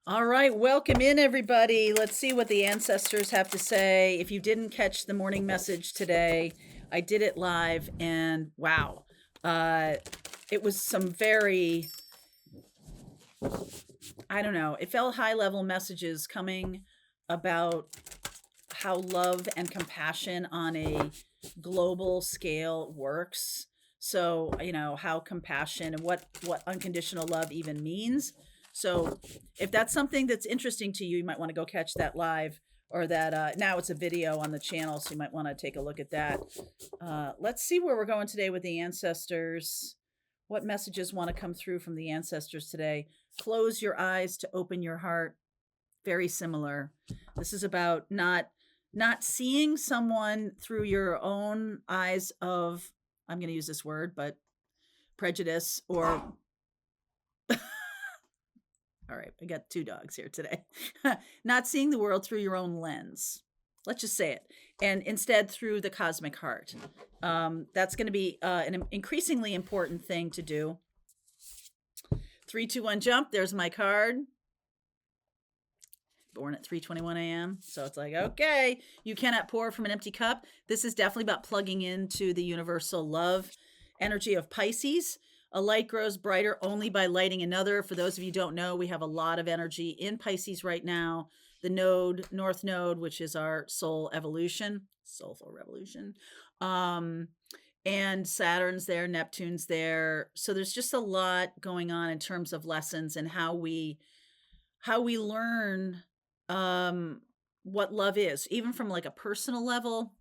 All right, welcome in everybody. Let's see what the ancestors have to say. If you didn't catch the morning message today, I did it live and wow. Uh it was some very, I don't know, it felt high level messages coming about how love and compassion on a global scale works. So, how compassion and what unconditional love even means. So, if that's something that's interesting to you, you might want to go catch that live, or that now it's a video on the channel, so you might want to take a look at that. Let's see where we're going today with the ancestors. What messages want to come through from the ancestors today? Close your eyes to open your heart. Very similar. This is about not seeing someone through your own eyes of, I'm going to use this word, but prejudice or all right, I got two dogs here today. Not seeing the world through your own lens. Let's just say it. And instead through the cosmic heart. That's going to be an increasingly important thing to do. 3, 2, 1, jump. There's my card. Born at 3:21 a.m. So it's like, okay, you cannot pour from an empty cup. This is definitely about plugging into the universal love energy of Pisces. A light grows brighter only by lighting another. For those of you who don't know, we have a lot of energy in Pisces right now. The node, North Node, which is our soul evolution, soulful revolution. And Saturn's there, Neptune's there. So there's just a lot going on in terms of lessons and how we learn what love is, even from like a personal level.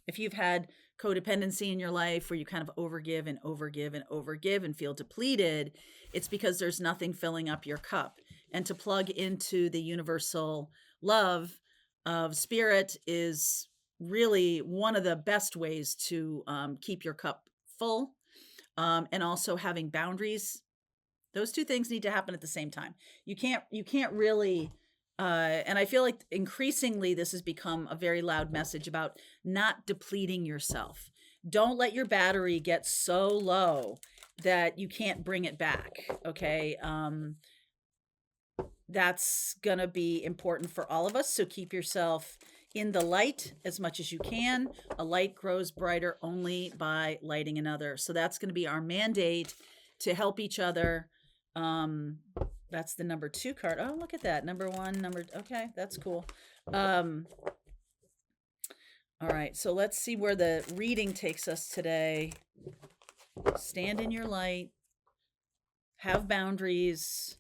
If you've had codependency in your life where you kind of overgive and overgive and overgive and feel depleted, it's because there's nothing filling up your cup. And to plug into the universal love of spirit is really one of the best ways to keep your cup full. And also having boundaries. Those two things need to happen at the same time. You can't really and I feel like increasingly this has become a very loud message about not depleting yourself. Don't let your battery get so low that you can't bring it back. Okay. That's going to be important for all of us. So keep yourself in the light as much as you can. A light grows brighter only by lighting another. So that's going to be our mandate to help each other. That's the number 2 card. Oh, look at that. Number 1, okay, that's cool. All right, so let's see where the reading takes us today. Stand in your light, have boundaries,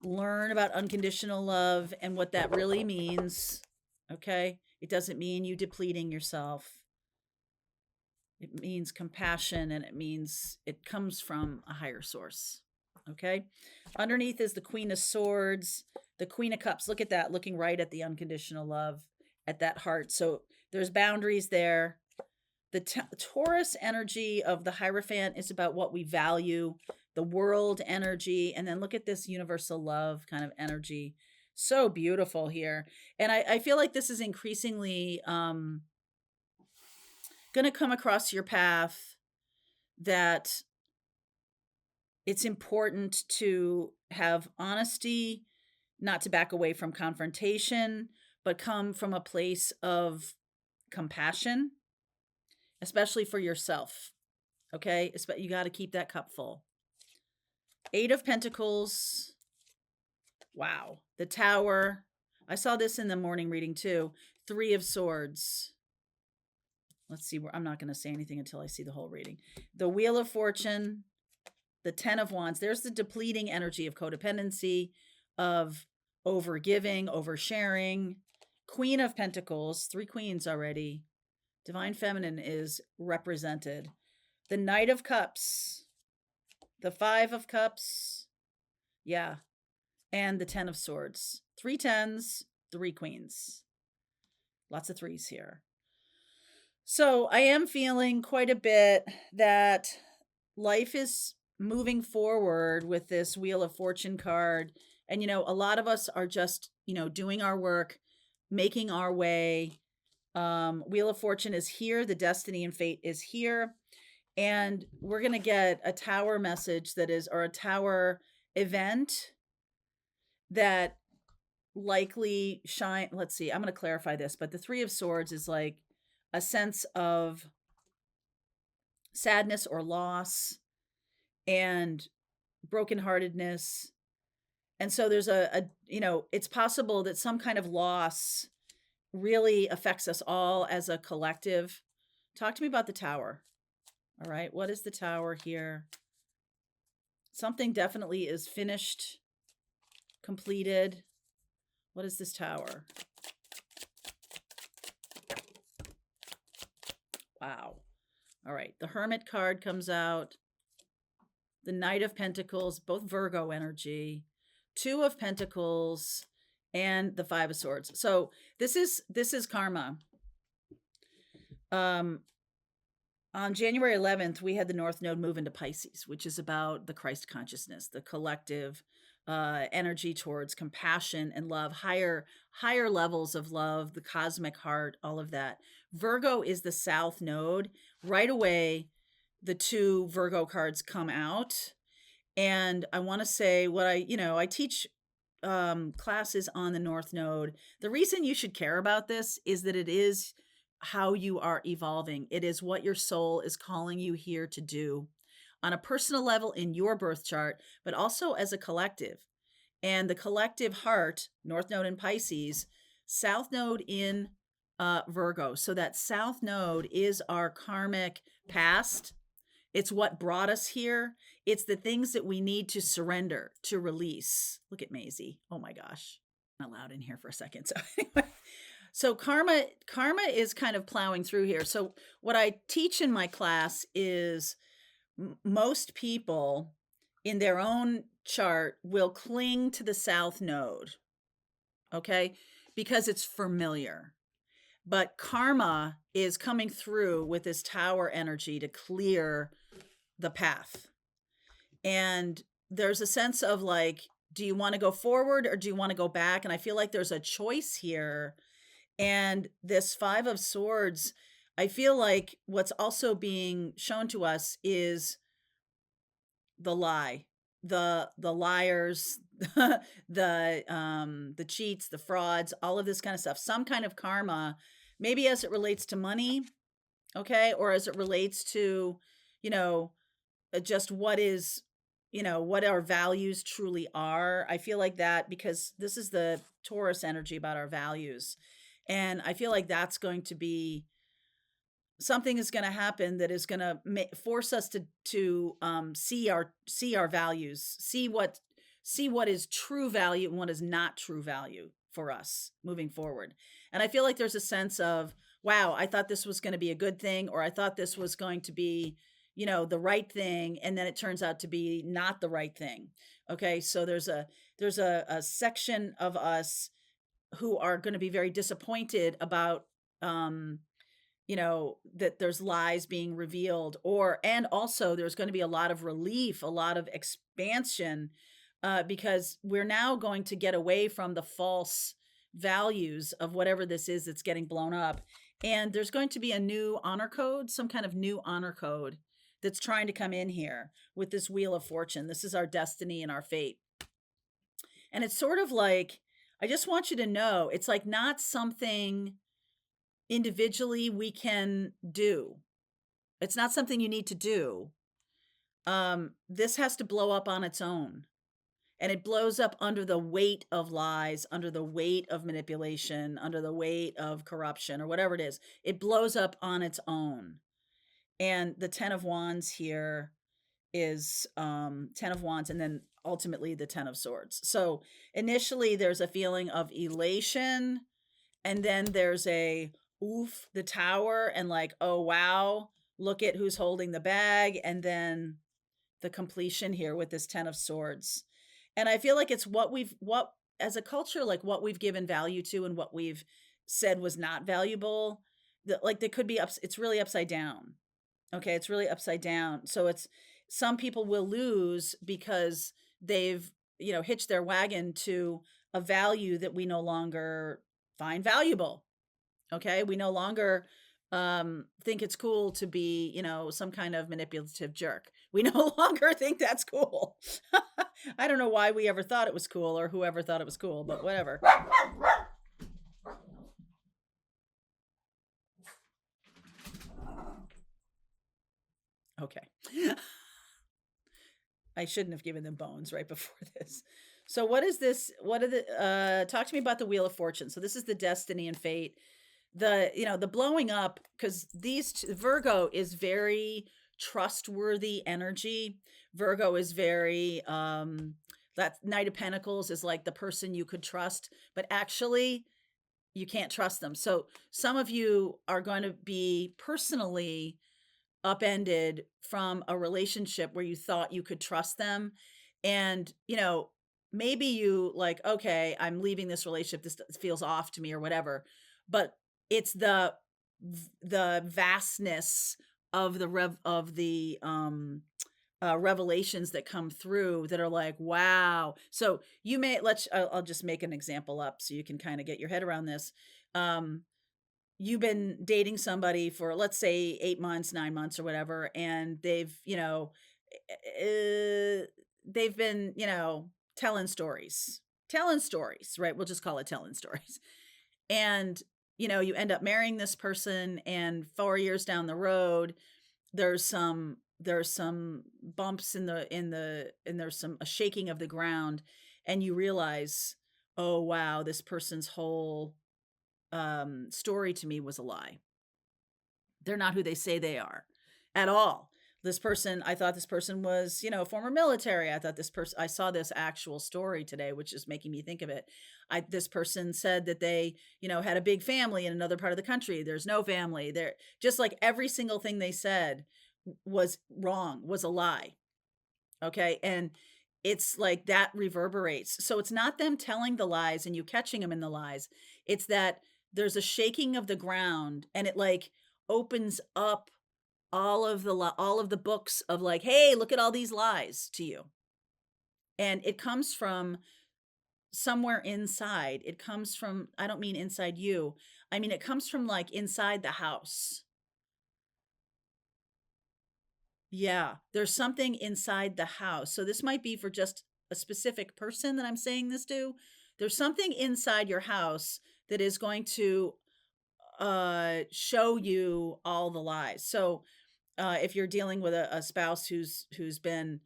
learn about unconditional love and what that really means. Okay, it doesn't mean you depleting yourself. It means compassion, and it means it comes from a higher source. Okay. Underneath is the Queen of Swords, the Queen of Cups. Look at that, looking right at the unconditional love, at that heart. So there's boundaries there. The Taurus energy of the Hierophant is about what we value, the world energy. And then look at this universal love kind of energy. So beautiful here. And I feel like this is increasingly going to come across your path, that it's important to have honesty, not to back away from confrontation, but come from a place of compassion, especially for yourself. Okay? You got to keep that cup full. 8 of Pentacles. Wow. The Tower. I saw this in the morning reading too. 3 of Swords. Let's see where I'm not going to say anything until I see the whole reading. The Wheel of Fortune. The 10 of Wands. There's the depleting energy of codependency, of overgiving, oversharing. Queen of Pentacles, 3 queens already. Divine Feminine is represented. The Knight of Cups, the 5 of Cups, yeah, and the 10 of Swords. 3 tens, 3 queens. Lots of threes here. So I am feeling quite a bit that life is moving forward with this Wheel of Fortune card. And, a lot of us are just, doing our work, making our way. Wheel of Fortune is here. The destiny and fate is here. And we're going to get a tower message or a tower event that likely shine. Let's see, I'm going to clarify this, but the Three of Swords is like a sense of sadness or loss and brokenheartedness. And so there's it's possible that some kind of loss really affects us all as a collective. Talk to me about the Tower. All right. What is the Tower here? Something definitely is finished, completed. What is this Tower? Wow. All right. The Hermit card comes out. The Knight of Pentacles, both Virgo energy. Two of Pentacles and the Five of Swords. So this is karma. On January 11th, we had the North Node move into Pisces, which is about the Christ consciousness, the collective energy towards compassion and love, higher levels of love, the cosmic heart, all of that. Virgo is the South Node. Right away, the two Virgo cards come out. And I want to say what I teach classes on the North Node. The reason you should care about this is that it is how you are evolving. It is what your soul is calling you here to do on a personal level in your birth chart, but also as a collective. And the collective heart, North Node in Pisces, South Node in Virgo. So that South Node is our karmic past. It's what brought us here. It's the things that we need to surrender, to release. Look at Maisie. Oh my gosh. I'm not loud in here for a second. So anyway. So karma is kind of plowing through here. So what I teach in my class is most people in their own chart will cling to the South Node, okay, because it's familiar. But karma is coming through with this Tower energy to clear the path. And there's a sense of like, do you want to go forward or do you want to go back? And I feel like there's a choice here. And this Five of Swords, I feel like what's also being shown to us is the lie, the liars, the cheats, the frauds, all of this kind of stuff. Some kind of karma, maybe as it relates to money, okay, or as it relates to, just what is, what our values truly are. I feel like that because this is the Taurus energy about our values. And I feel like that's going to be something is going to happen that is going to force us to see our values, see what is true value and what is not true value for us moving forward. And I feel like there's a sense of, wow, I thought this was going to be a good thing, or I thought this was going to be, the right thing, and then it turns out to be not the right thing. Okay, so there's a section of us who are going to be very disappointed about that there's lies being revealed, and also there's going to be a lot of relief, a lot of expansion, because we're now going to get away from the false values of whatever this is that's getting blown up. And there's going to be a new honor code, some kind of new honor code that's trying to come in here with this Wheel of Fortune. This is our destiny and our fate. And it's sort of like, I just want you to know, it's like not something individually we can do. It's not something you need to do. This has to blow up on its own. And it blows up under the weight of lies, under the weight of manipulation, under the weight of corruption, or whatever it is. It blows up on its own. And the 10 of Wands here is 10 of Wands, and then ultimately the 10 of Swords. So initially there's a feeling of elation, and then there's a oof, the Tower, and like, oh wow, look at who's holding the bag, and then the completion here with this 10 of Swords. And I feel like it's what as a culture, like what we've given value to and what we've said was not valuable, that like they could be it's really upside down. Okay, it's really upside down. So it's, some people will lose because they've, hitched their wagon to a value that we no longer find valuable. Okay, we no longer think it's cool to be, some kind of manipulative jerk. We no longer think that's cool. I don't know why we ever thought it was cool, or whoever thought it was cool, but whatever. Okay. I shouldn't have given them bones right before this. So what is this? What are the talk to me about the Wheel of Fortune. So this is the destiny and fate. The blowing up, because Virgo is very trustworthy energy. Virgo is very that Knight of Pentacles is like the person you could trust, but actually you can't trust them. So some of you are going to be personally upended from a relationship where you thought you could trust them. And, maybe you like, okay, I'm leaving this relationship. This feels off to me or whatever. But it's the vastness of the revelations that come through that are like, wow. So you may I'll just make an example up so you can kind of get your head around this. You've been dating somebody for, let's say, 8 months, 9 months, or whatever, and they've been, telling stories, right? We'll just call it telling stories. And, you end up marrying this person, and 4 years down the road, there's some bumps and there's a shaking of the ground, and you realize, oh wow, this person's whole story to me was a lie. They're not who they say they are at all. I thought this person was, former military. I saw this actual story today, which is making me think of it. This person said that they, had a big family in another part of the country. There's no family there. Just like every single thing they said was wrong, was a lie. Okay. And it's like that reverberates. So it's not them telling the lies and you catching them in the lies. It's that there's a shaking of the ground, and it like opens up all of the books of like, hey, look at all these lies to you. And it comes from somewhere inside. It comes from, I don't mean inside you. I mean, it comes from like inside the house. Yeah, there's something inside the house. So this might be for just a specific person that I'm saying this to. There's something inside your house that is going to show you all the lies. So if you're dealing with a spouse who's been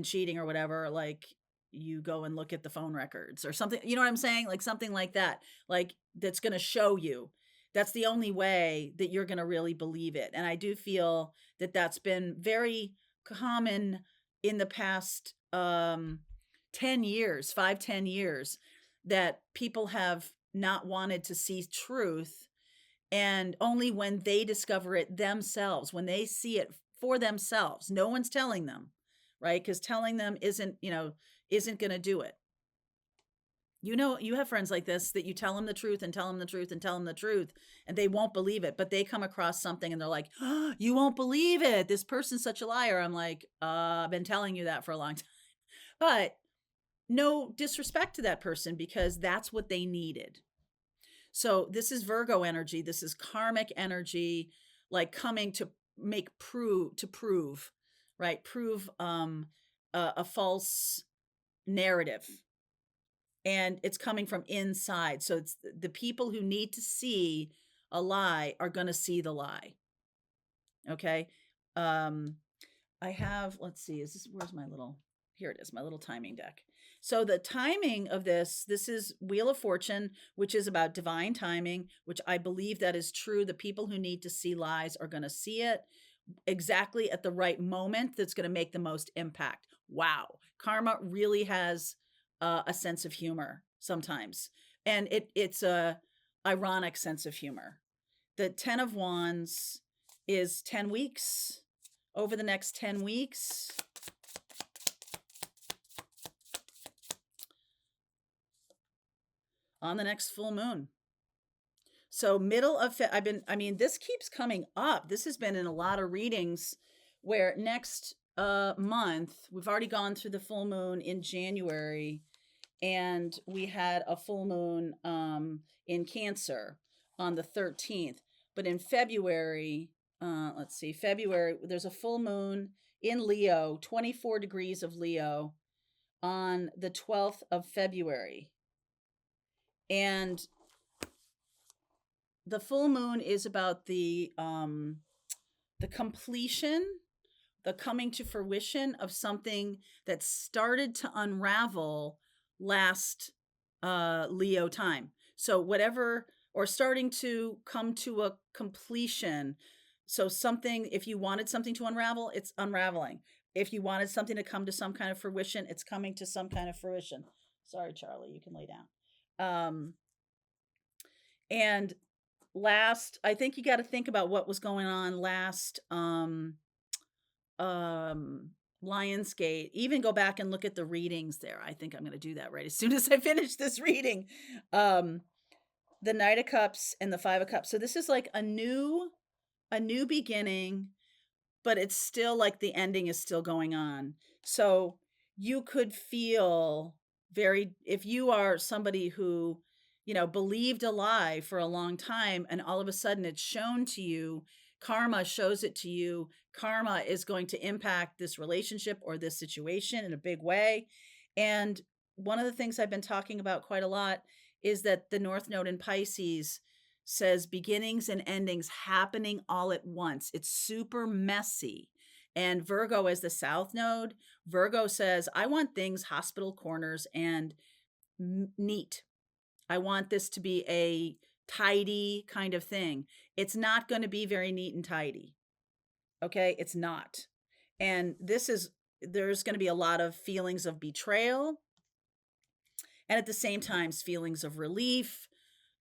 cheating or whatever, like, you go and look at the phone records or something, you know what I'm saying? Like something like that, like that's going to show you. That's the only way that you're going to really believe it. And I do feel that that's been very common in the past 10 years, 5-10 years, that people have not wanted to see truth. And only when they discover it themselves, when they see it for themselves, no one's telling them, right? Because telling them isn't going to do it. You have friends like this that you tell them the truth and tell them the truth and tell them the truth, and they won't believe it, but they come across something and they're like, oh, you won't believe it. This person's such a liar. I'm like, I've been telling you that for a long time. But no disrespect to that person, because that's what they needed. So this is Virgo energy. This is karmic energy, like coming to prove, right? Prove a false narrative. And it's coming from inside. So it's the people who need to see a lie are going to see the lie. Okay. I have, let's see, where's my little, here it is, my little timing deck. So the timing of this is Wheel of Fortune, which is about divine timing, which I believe that is true. The people who need to see lies are going to see it exactly at the right moment that's going to make the most impact. Wow. Karma really has a sense of humor sometimes. And it's a ironic sense of humor. The 10 of Wands is 10 weeks. Over the next 10 weeks, on the next full moon. So middle of this keeps coming up. This has been in a lot of readings where next month, we've already gone through the full moon in January, and we had a full moon in Cancer on the 13th. But in February, February, there's a full moon in Leo, 24 degrees of Leo on the 12th of February. And the full moon is about the completion, the coming to fruition of something that started to unravel last Leo time. So whatever, or starting to come to a completion. So something, if you wanted something to unravel, it's unraveling. If you wanted something to come to some kind of fruition, it's coming to some kind of fruition. Sorry, Charlie, you can lay down. And last, I think you got to think about what was going on last Lionsgate. Even go back and look at the readings there. I think I'm going to do that right as soon as I finish this reading. The Knight of Cups and the Five of Cups. So this is like a new beginning, but it's still like the ending is still going on. So you could feel very, if you are somebody who, believed a lie for a long time, and all of a sudden it's shown to you, karma shows it to you, karma is going to impact this relationship or this situation in a big way. And one of the things I've been talking about quite a lot is that the North Node in Pisces says beginnings and endings happening all at once. It's super messy. And Virgo as the South Node, Virgo says, I want things hospital corners and neat. I want this to be a tidy kind of thing. It's not going to be very neat and tidy. Okay, it's not. And there's going to be a lot of feelings of betrayal. And at the same time, feelings of relief.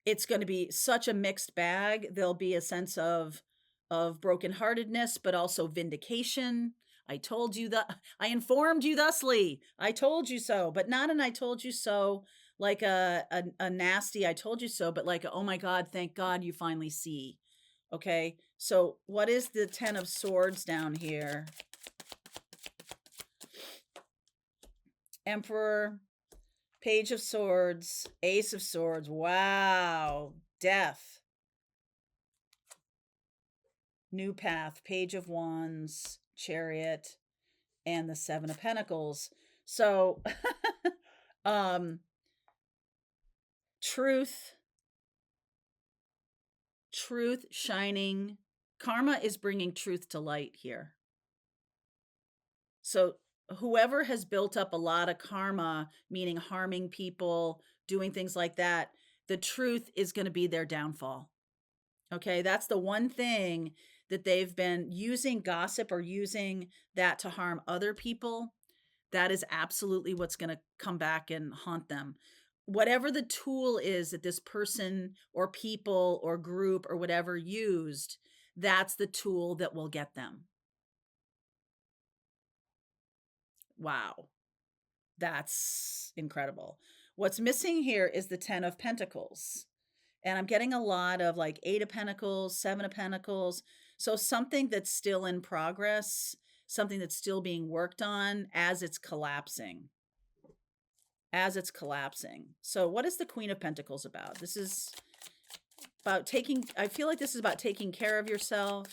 It's going to be such a mixed bag. There'll be a sense of brokenheartedness, but also vindication. I told you that, I informed you thusly. I told you so, but not an I told you so like a nasty I told you so, but like, oh my God, thank God you finally see. Okay, so what is the Ten of Swords down here? Emperor, Page of Swords, Ace of Swords. Wow. Death. New Path, Page of Wands, Chariot, and the Seven of Pentacles. So, truth shining. Karma is bringing truth to light here. So whoever has built up a lot of karma, meaning harming people, doing things like that, the truth is going to be their downfall. Okay, that's the one thing that they've been using, gossip or using that to harm other people. That is absolutely what's going to come back and haunt them. Whatever the tool is that this person or people or group or whatever used, that's the tool that will get them. Wow. That's incredible. What's missing here is the 10 of Pentacles. And I'm getting a lot of like 8 of Pentacles, 7 of Pentacles. So something that's still in progress, something that's still being worked on as it's collapsing. As it's collapsing. So what is the Queen of Pentacles about? This is about I feel like this is about taking care of yourself.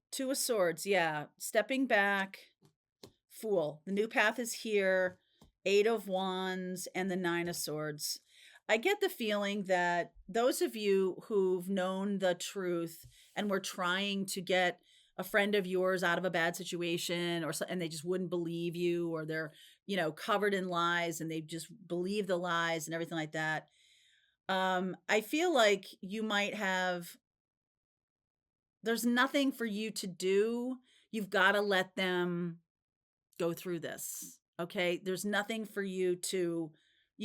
Two of Swords, yeah. Stepping back. Fool. The new path is here. 8 of Wands and the 9 of Swords. I get the feeling that those of you who've known the truth and were trying to get a friend of yours out of a bad situation, and they just wouldn't believe you, or they're, covered in lies and they just believe the lies and everything like that. I feel like you might have, there's nothing for you to do. You've got to let them go through this. Okay. There's nothing for you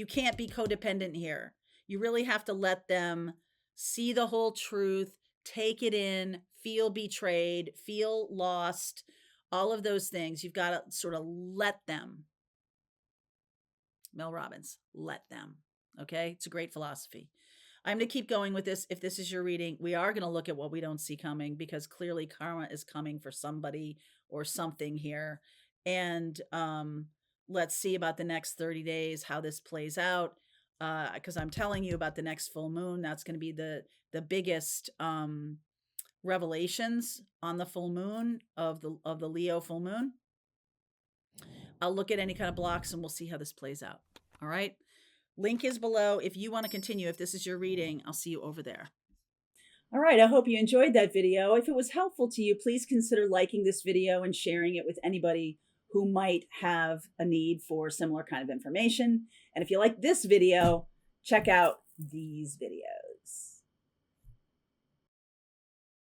can't be codependent here. You really have to let them see the whole truth, take it in, feel betrayed, feel lost, all of those things. You've got to sort of let them. Mel Robbins, let them. Okay. It's a great philosophy. I'm going to keep going with this. If this is your reading, we are going to look at what we don't see coming, because clearly karma is coming for somebody or something here. And let's see about the next 30 days, how this plays out. Because I'm telling you about the next full moon. That's going to be the biggest revelations on the full moon of the Leo full moon. I'll look at any kind of blocks and we'll see how this plays out. All right. Link is below. If you want to continue, if this is your reading, I'll see you over there. All right. I hope you enjoyed that video. If it was helpful to you, please consider liking this video and sharing it with anybody who might have a need for similar kind of information. And if you like this video, check out these videos.